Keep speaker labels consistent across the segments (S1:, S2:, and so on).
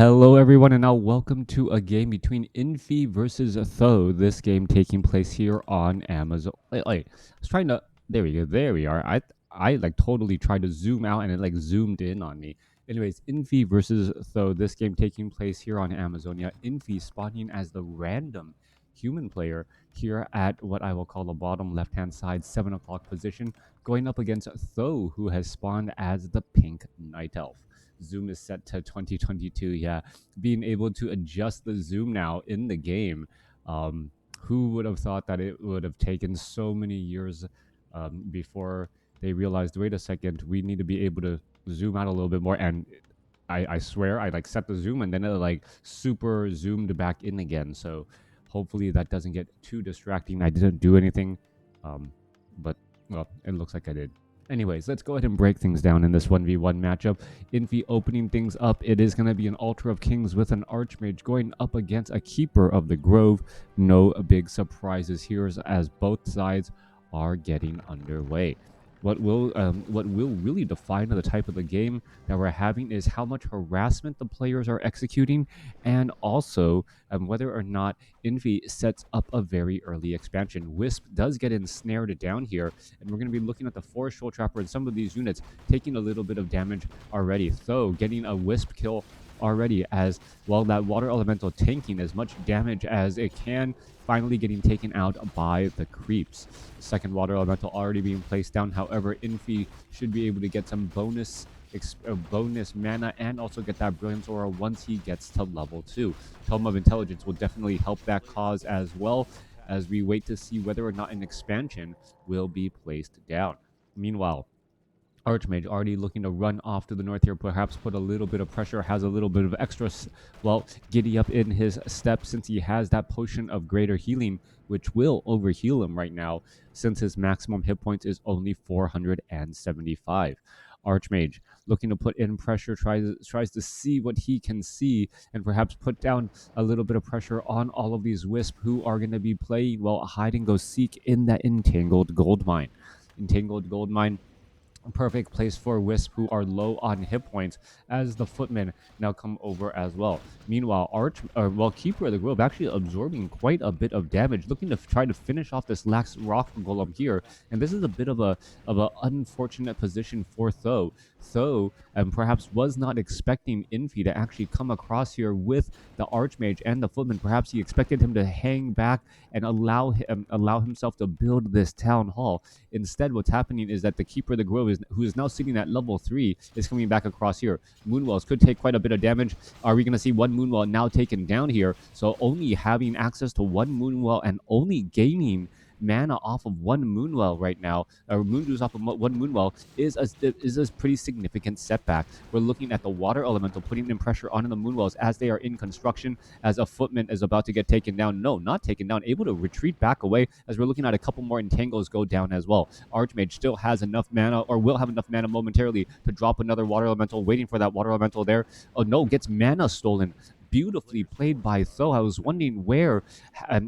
S1: Hello everyone and now welcome to a game between Infi versus Tho. This game taking place here on Amazon. I was trying to, there we go, there we are. I like totally tried to zoom out and it like zoomed in on me. Anyways, Infi versus Tho. This game taking place here on Amazonia. Infi spawning as the random human player here at what I will call the bottom left hand side 7 o'clock position, going up against Tho, who has spawned as the pink night elf. Zoom is set to 2022. Yeah, being able to adjust the zoom now in the game. Who would have thought that it would have taken so many years before they realized, wait a second, we need to be able to zoom out a little bit more. And I swear I like set the zoom and then it like super zoomed back in again. So hopefully that doesn't get too distracting. I didn't do anything, but well, it looks like I did. Anyways, let's go ahead and break things down in this 1v1 matchup. Infi opening things up. It is going to be an Altar of Kings with an Archmage going up against a Keeper of the Grove. No big surprises here as both sides are getting underway. What will really define the type of the game that we're having is how much harassment the players are executing, and also whether or not Infi sets up a very early expansion. Wisp does get ensnared down here, and we're going to be looking at the Forest Shoal Trapper and some of these units taking a little bit of damage already. So getting a Wisp kill already, as well that Water Elemental tanking as much damage as it can, finally getting taken out by the creeps. The second Water Elemental already being placed down. However, Infi should be able to get some bonus mana and also get that Brilliance Aura once he gets to level 2. Tome of Intelligence will definitely help that cause as well, as we wait to see whether or not an expansion will be placed down. Meanwhile, Archmage already looking to run off to the north here, perhaps put a little bit of pressure, has a little bit of extra, well, giddy up in his step since he has that potion of greater healing, which will overheal him right now since his maximum hit points is only 475. Archmage looking to put in pressure, tries to see what he can see and perhaps put down a little bit of pressure on all of these Wisp who are going to be playing, well, hide and go seek in that Entangled Gold Mine. Entangled Gold Mine, a perfect place for Wisp who are low on hit points, as the Footmen now come over as well. Meanwhile, Keeper of the Grove actually absorbing quite a bit of damage, looking to try to finish off this last rock golem here. And this is a bit of a unfortunate position for Tho. Tho perhaps was not expecting Infi to actually come across here with the Archmage and the Footman. Perhaps he expected him to hang back and allow himself to build this town hall. Instead, what's happening is that the Keeper of the Grove, who is now sitting at level 3, is coming back across here. Moonwells could take quite a bit of damage. Are we going to see one Moonwell now taken down here? So only having access to one Moonwell and only gaining mana off of one Moonwell right now, or Moondews off of one Moonwell, is a pretty significant setback. We're looking at the Water Elemental putting in pressure on the Moonwells as they are in construction, as a Footman is about to get taken down. No, not taken down, able to retreat back away, as we're looking at a couple more Entangles go down as well. Archmage still has enough mana, or will have enough mana momentarily to drop another Water Elemental, waiting for that Water Elemental there. Oh no, gets mana stolen. Beautifully played by Tho. I was wondering where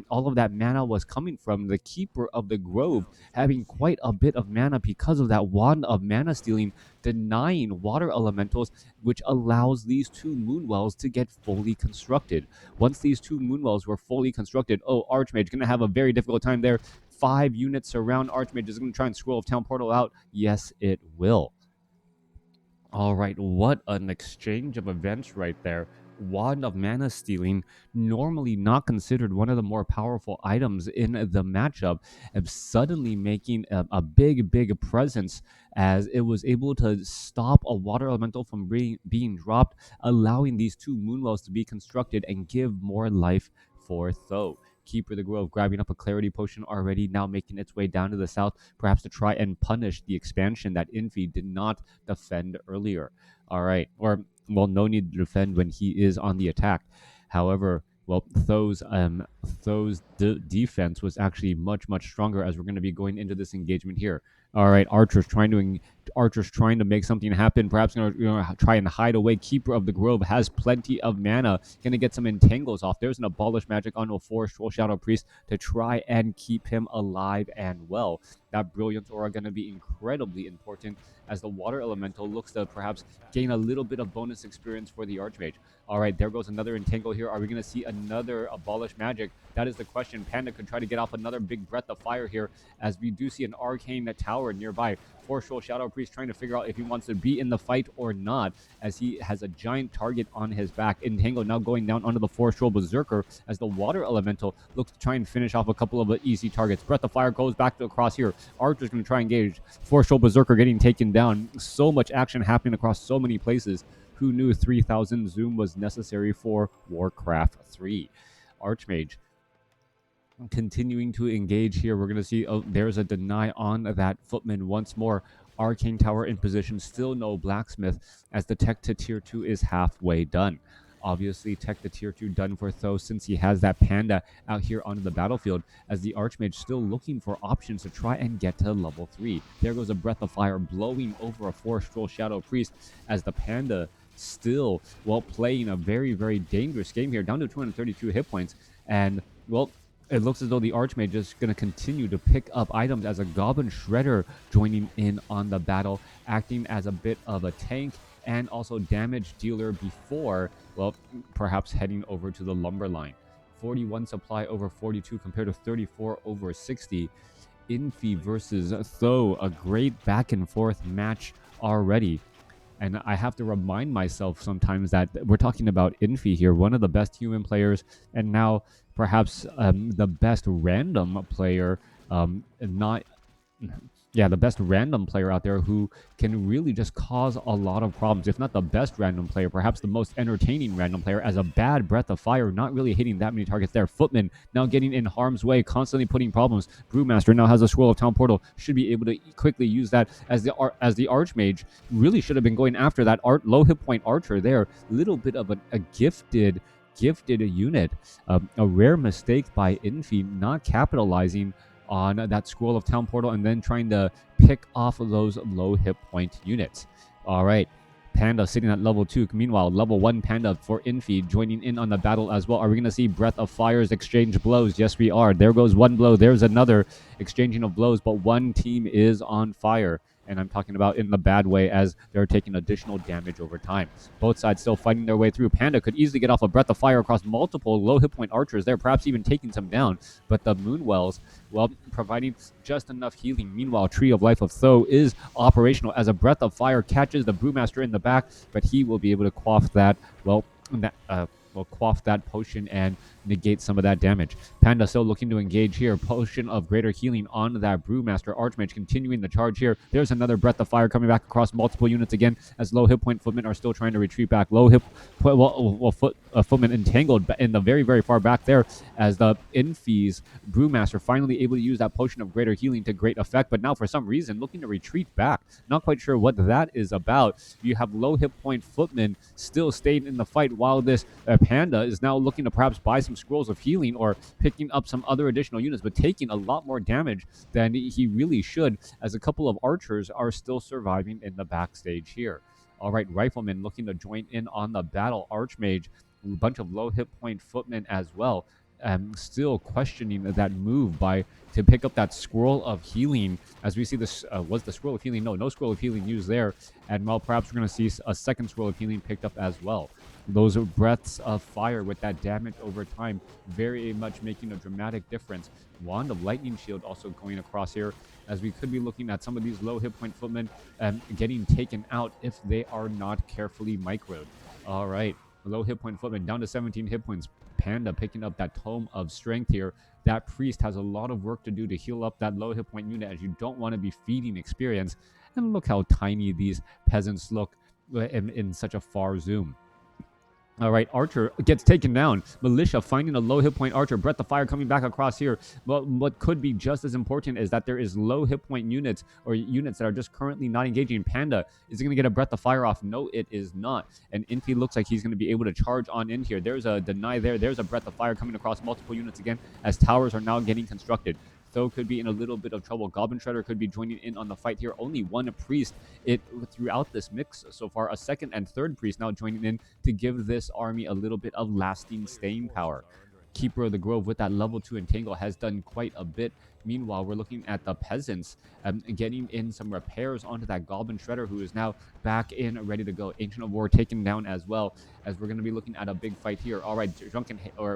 S1: all of that mana was coming from. The Keeper of the Grove having quite a bit of mana because of that Wand of Mana Stealing, denying Water Elementals, which allows these two Moonwells to get fully constructed. Once these two Moonwells were fully constructed, oh, Archmage going to have a very difficult time there. 5 units around Archmage is going to try and scroll of Town Portal out. Yes, it will. All right, what an exchange of events right there. Wand of Mana Stealing, normally not considered one of the more powerful items in the matchup, suddenly making a big presence, as it was able to stop a Water Elemental from being dropped, allowing these two Moonwells to be constructed and give more life for Tho. Keeper of the Grove grabbing up a Clarity Potion already, now making its way down to the south, perhaps to try and punish the expansion that Infi did not defend earlier. All right, or, well, no need to defend when he is on the attack. However, well, Tho's defense was actually much stronger, as we're going to be going into this engagement here. All right, Archers trying Archer's trying to make something happen. Perhaps going to try and hide away. Keeper of the Grove has plenty of mana. Going to get some entangles off. There's an Abolish Magic onto a Forest Troll Shadow Priest to try and keep him alive and well. That Brilliance Aura going to be incredibly important as the Water Elemental looks to perhaps gain a little bit of bonus experience for the Archmage. All right, there goes another Entangle here. Are we going to see another Abolish Magic? That is the question. Panda could try to get off another big Breath of Fire here, as we do see an Arcane Tower nearby. Forest Troll Shadow Priest trying to figure out if he wants to be in the fight or not, as he has a giant target on his back. Entangle now going down onto the Forest Troll Berserker, as the Water Elemental looks to try and finish off a couple of easy targets. Breath of Fire goes back to across here. Archer's going to try and engage. Forest Troll Berserker getting taken down. So much action happening across so many places. Who knew 3000 zoom was necessary for WarCraft 3? Archmage continuing to engage here. We're going to see there's a deny on that Footman once more. Arcane Tower in position, still no Blacksmith, as the tech to tier 2 is halfway done. Obviously, tech to tier 2 done for Tho, since he has that Panda out here onto the battlefield, as the Archmage still looking for options to try and get to level 3. There goes a Breath of Fire blowing over a Forest Troll Shadow Priest, as the Panda still, well, playing a very, very dangerous game here, down to 232 hit points. And, well, it looks as though the Archmage is going to continue to pick up items, as a Goblin Shredder joining in on the battle, acting as a bit of a tank and also damage dealer before, well, perhaps heading over to the lumber line. 41 supply over 42 compared to 34 over 60. Infi versus Tho, a great back and forth match already. And I have to remind myself sometimes that we're talking about Infi here, one of the best human players, and now perhaps the best random player, the best random player out there, who can really just cause a lot of problems. If not the best random player, perhaps the most entertaining random player, as a bad Breath of Fire, not really hitting that many targets there. Footman now getting in harm's way, constantly putting problems. Brewmaster now has a Scroll of Town Portal, should be able to quickly use that, as the Archmage really should have been going after that low hit point Archer there. Little bit of a gifted unit. A rare mistake by Infi, not capitalizing on that Scroll of Town Portal and then trying to pick off of those low hit point units. All right, Panda sitting at level 2. Meanwhile, level 1 Panda for Infi joining in on the battle as well. Are we going to see Breath of Fire's exchange blows? Yes, we are. There goes one blow. There's another exchanging of blows, but one team is on fire. And I'm talking about in the bad way, as they're taking additional damage over time. Both sides still fighting their way through. Panda could easily get off a Breath of Fire across multiple low hit point archers there, perhaps even taking some down. But the Moonwells, well, providing just enough healing. Meanwhile, Tree of Life of Tho is operational, as a Breath of Fire catches the Brewmaster in the back, but he will be able to quaff that, quaff that potion and negate some of that damage. Panda still looking to engage here. Potion of Greater Healing on that Brewmaster. Archmage continuing the charge here. There's another Breath of Fire coming back across multiple units again, as low hit point Footmen are still trying to retreat back. Low hit Footmen entangled in the very, very far back there, as the Infi's Brewmaster finally able to use that Potion of Greater Healing to great effect, but now for some reason looking to retreat back. Not quite sure what that is about. You have low hit point Footmen still staying in the fight, while this Panda is now looking to perhaps buy some scrolls of healing or picking up some other additional units, but taking a lot more damage than he really should, as a couple of archers are still surviving in the backstage here. All right, Rifleman looking to join in on the battle. Archmage, a bunch of low hit point Footmen as well. Still questioning that move to pick up that Scroll of Healing, as we see this was the Scroll of Healing. No Scroll of Healing used there, and well, perhaps we're going to see a second Scroll of Healing picked up as well. Those Breaths of Fire with that damage over time, very much making a dramatic difference. Wand of Lightning Shield also going across here, as we could be looking at some of these low hit point Footmen getting taken out if they are not carefully microed. All right, low hit point Footmen down to 17 hit points. Panda picking up that Tome of Strength here. That Priest has a lot of work to do to heal up that low hit point unit, as you don't want to be feeding experience. And look how tiny these peasants look in such a far zoom. All right, Archer gets taken down. Militia finding a low hit point Archer. Breath of Fire coming back across here. But what could be just as important is that there is low hit point units, or units that are just currently not engaging. Panda, is it going to get a Breath of Fire off? No, it is not. And Infi looks like he's going to be able to charge on in here. There's a deny there. There's a Breath of Fire coming across multiple units again, as towers are now getting constructed. Tho could be in a little bit of trouble. Goblin Shredder could be joining in on the fight here. Only one priest throughout this mix so far. A second and third priest now joining in to give this army a little bit of lasting staying power. Keeper of the Grove with that level 2 entangle has done quite a bit. Meanwhile, we're looking at the peasants getting in some repairs onto that Goblin Shredder, who is now back in, ready to go. Ancient of War taken down as well, as we're going to be looking at a big fight here. All right,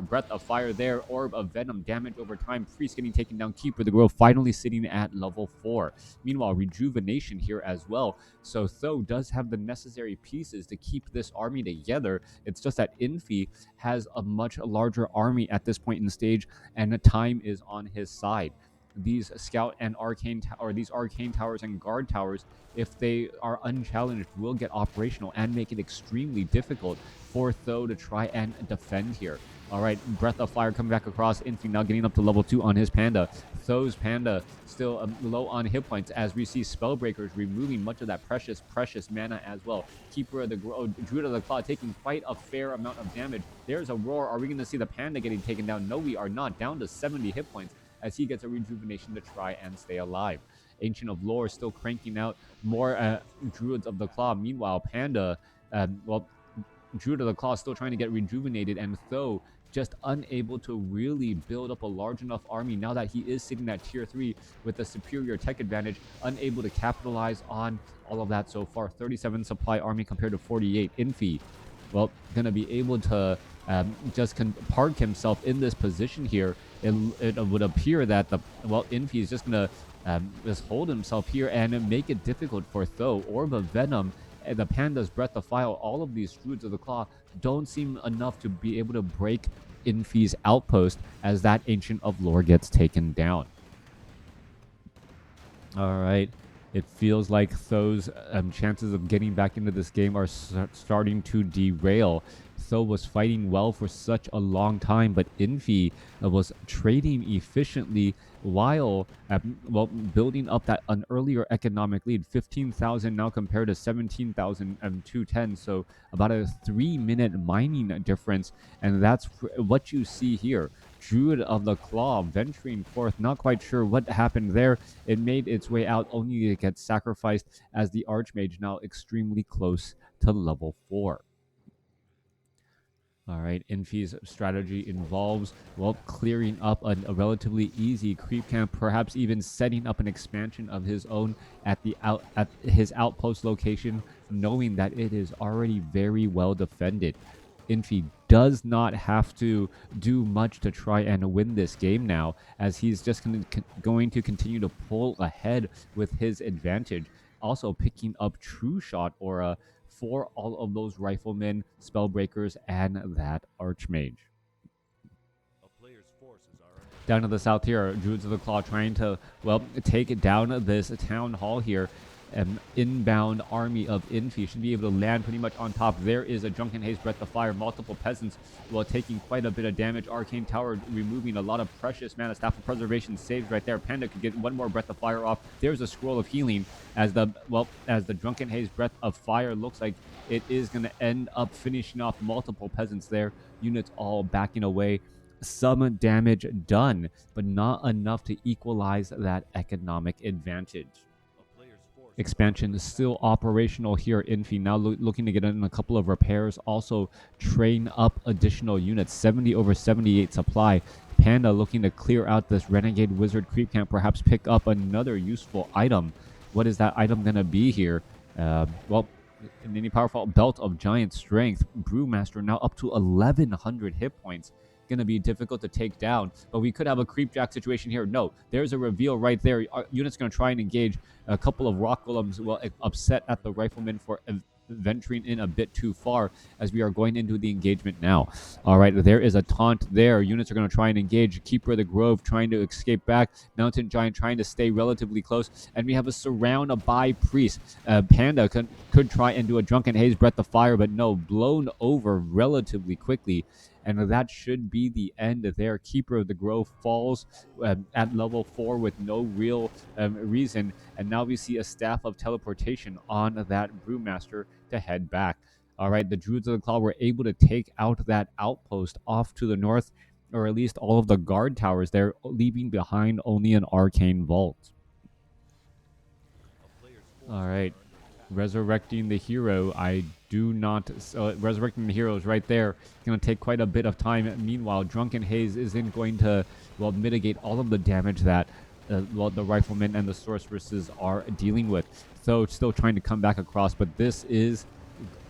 S1: Breath of Fire there, Orb of Venom, damage over time. Priest getting taken down. Keeper of the Grove finally sitting at level 4. Meanwhile, Rejuvenation here as well. So Tho does have the necessary pieces to keep this army together. It's just that Infi has a much larger army at this point in the stage, and the time is on his side. These scout and arcane these arcane towers and guard towers, if they are unchallenged, will get operational and make it extremely difficult for Tho to try and defend here. All right, Breath of Fire coming back across. Infi now getting up to level 2 on his Panda. Tho's Panda still low on hit points, as we see Spellbreakers removing much of that precious mana as well. Keeper of the Druid of the Claw taking quite a fair amount of damage. There's a Roar. Are we going to see the Panda getting taken down? No, we are not. Down to 70 hit points, as he gets a rejuvenation to try and stay alive. Ancient of Lore still cranking out more Druids of the Claw. Meanwhile, Panda, Druid of the Claw still trying to get rejuvenated, and Tho just unable to really build up a large enough army now that he is sitting at tier 3 with a superior tech advantage, unable to capitalize on all of that so far. 37 supply army compared to 48. Infi, well, gonna be able to just park himself in this position here. It would appear that Infi is just gonna just hold himself here and make it difficult for Tho. Orb of Venom, the Panda's Breath of Fire, all of these Druids of the Claw don't seem enough to be able to break Infi's outpost, as that Ancient of Lore gets taken down. All right. It feels like Tho's chances of getting back into this game are starting to derail. Tho was fighting well for such a long time, but Infi was trading efficiently while building up an earlier economic lead. 15,000 now compared to 17,210, so about a 3-minute mining difference, and that's what you see here. Druid of the Claw venturing forth, not quite sure what happened there. It made its way out only to get sacrificed, as the Archmage now extremely close to level 4. All right, Infi's strategy involves, clearing up a relatively easy creep camp, perhaps even setting up an expansion of his own at his outpost location, knowing that it is already very well defended. Infi does not have to do much to try and win this game now, as he's just going to continue to pull ahead with his advantage. Also picking up True Shot Aura for all of those riflemen, spellbreakers, and that archmage. Down to the south here, Druids of the Claw trying to, take down this town hall here. An inbound army of Infi should be able to land pretty much on top. There is a Drunken Haze Breath of Fire. Multiple peasants while taking quite a bit of damage. Arcane Tower removing a lot of precious mana. Staff of Preservation saves right there. Panda could get one more Breath of Fire off. There's a Scroll of Healing, as the Drunken Haze Breath of Fire looks like it is going to end up finishing off multiple peasants there. Units all backing away. Some damage done, but not enough to equalize that economic advantage. Expansion is still operational here. Infi now looking to get in a couple of repairs, also train up additional units. 70 over 78 supply. Panda looking to clear out this Renegade Wizard creep camp, perhaps pick up another useful item. What is that item going to be here? Any powerful Belt of Giant Strength. Brewmaster now up to 1,100 hit points. Going to be difficult to take down, but we could have a creepjack situation here. No, there's a reveal right there. Our unit's going to try and engage. A couple of rock golems upset at the riflemen for venturing in a bit too far, as we are going into the engagement now. All right, there is a taunt there. Units are going to try and engage. Keeper of the Grove trying to escape back. Mountain Giant trying to stay relatively close, and we have a surround by Priest. Panda could try and do a Drunken Haze Breath of Fire, but no, blown over relatively quickly. And that should be the end there. Keeper of the Grove falls at level 4 with no real reason. And now we see a Staff of Teleportation on that Brewmaster to head back. All right, the Druids of the Claw were able to take out that outpost off to the north. or at least all of the guard towers there, leaving behind only an arcane vault. All right, resurrecting the hero. I do not. Resurrecting the hero is right there. It's going to take quite a bit of time. Meanwhile, Drunken Haze isn't going to, well, mitigate all of the damage that, well, the Riflemen and the Sorceresses are dealing with. So still trying to come back across, but this is,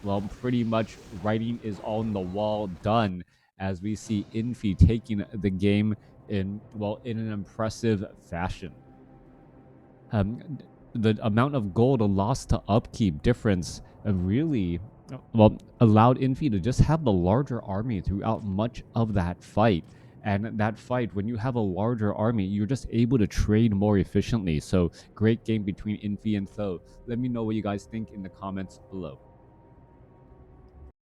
S1: well, pretty much writing is on the wall done as we see Infi taking the game in, well, in an impressive fashion. The amount of gold lost to upkeep difference really, well, allowed Infi to just have the larger army throughout much of that fight. And that fight, when you have a larger army, you're just able to trade more efficiently. So great game between Infi and Tho. Let me know what you guys think in the comments below.